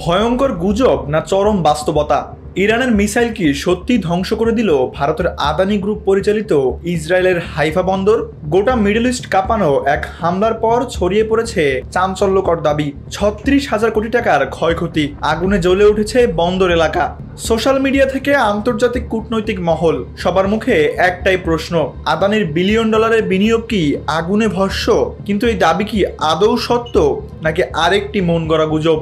ভয়ঙ্কর গুজব না চরম বাস্তবতা? ইরানের মিসাইল কি সত্যি ধ্বংস করে দিল ভারতের আদানি গ্রুপ পরিচালিত ইসরায়েলের হাইফা বন্দর? গোটা মিডল ইস্ট কাঁপানো এক হামলার পর ছড়িয়ে পড়েছে চাঞ্চল্যকর দাবি ৩৬,০০০ কোটি টাকার ক্ষয়ক্ষতি, আগুনে জ্বলে উঠেছে বন্দর এলাকা। সোশ্যাল মিডিয়া থেকে আন্তর্জাতিক কূটনৈতিক মহল, সবার মুখে একটাই প্রশ্ন, আদানির বিলিয়ন ডলারের বিনিয়োগ কি আগুনে ভস্ম? কিন্তু এই দাবি কি আদৌ সত্য, নাকি আরেকটি মন গড়া গুজব?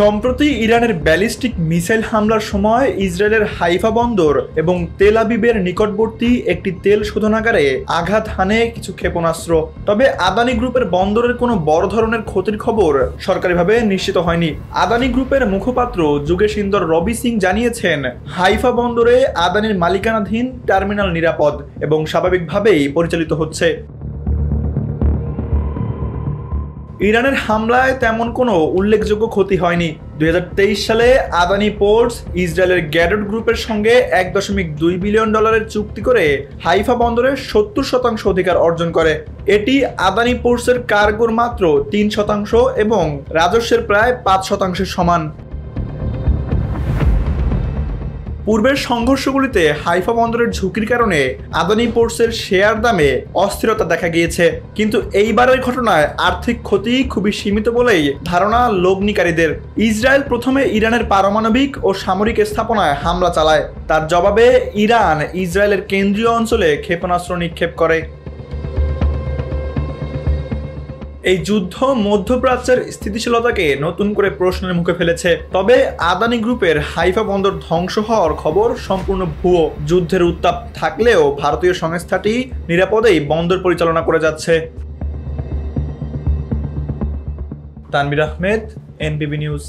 সম্প্রতি ইরানের ব্যালিস্টিক মিসাইল হামলার সময় ইসরায়েলের হাইফা বন্দর এবং তেল আবিবের নিকটবর্তী একটি তেল শোধনাগারে আঘাত হানে কিছু ক্ষেপণাস্ত্র। তবে আদানি গ্রুপের বন্দরের কোনো বড় ধরনের ক্ষতির খবর সরকারিভাবে নিশ্চিত হয়নি। আদানি গ্রুপের মুখপাত্র যোগেশিন্দর রবি সিং জানিয়েছেন, হাইফা বন্দরে আদানির মালিকানাধীন টার্মিনাল নিরাপদ এবং স্বাভাবিকভাবেই পরিচালিত হচ্ছে। ইরানের হামলায় তেমন কোনো উল্লেখযোগ্য ক্ষতি হয়নি। 2023 সালে আদানি পোর্টস ইসরায়েলের গ্যাডট গ্রুপের সঙ্গে $1.2 বিলিয়ন চুক্তি করে হাইফা বন্দরের 70% অধিকার অর্জন করে। এটি আদানি পোর্টসের কার্গোর মাত্র 3% এবং রাজস্বের প্রায় 5% সমান। পূর্বের সংঘর্ষগুলিতে হাইফা বন্দরের ঝুঁকির কারণে আদানি পোর্টসের শেয়ার দামে অস্থিরতা দেখা গিয়েছে, কিন্তু এইবারের ঘটনায় আর্থিক ক্ষতি খুবই সীমিত বলেই ধারণা লগ্নিকারীদের। ইসরায়েল প্রথমে ইরানের পারমাণবিক ও সামরিক স্থাপনায় হামলা চালায়, তার জবাবে ইরান ইসরায়েলের কেন্দ্রীয় অঞ্চলে ক্ষেপণাস্ত্র নিক্ষেপ করে। এই যুদ্ধ মধ্যপ্রাচ্যের স্থিতিশীলতাকে নতুন করে প্রশ্নের মুখে ফেলেছে। তবে আদানি গ্রুপের হাইফা বন্দর ধ্বংস হওয়ার খবর সম্পূর্ণ ভুয়ো। যুদ্ধের উত্তাপ থাকলেও ভারতীয় সংস্থাটি নিরাপদেই বন্দর পরিচালনা করে যাচ্ছে। তানভীর আহমেদ, এনবিবি নিউজ।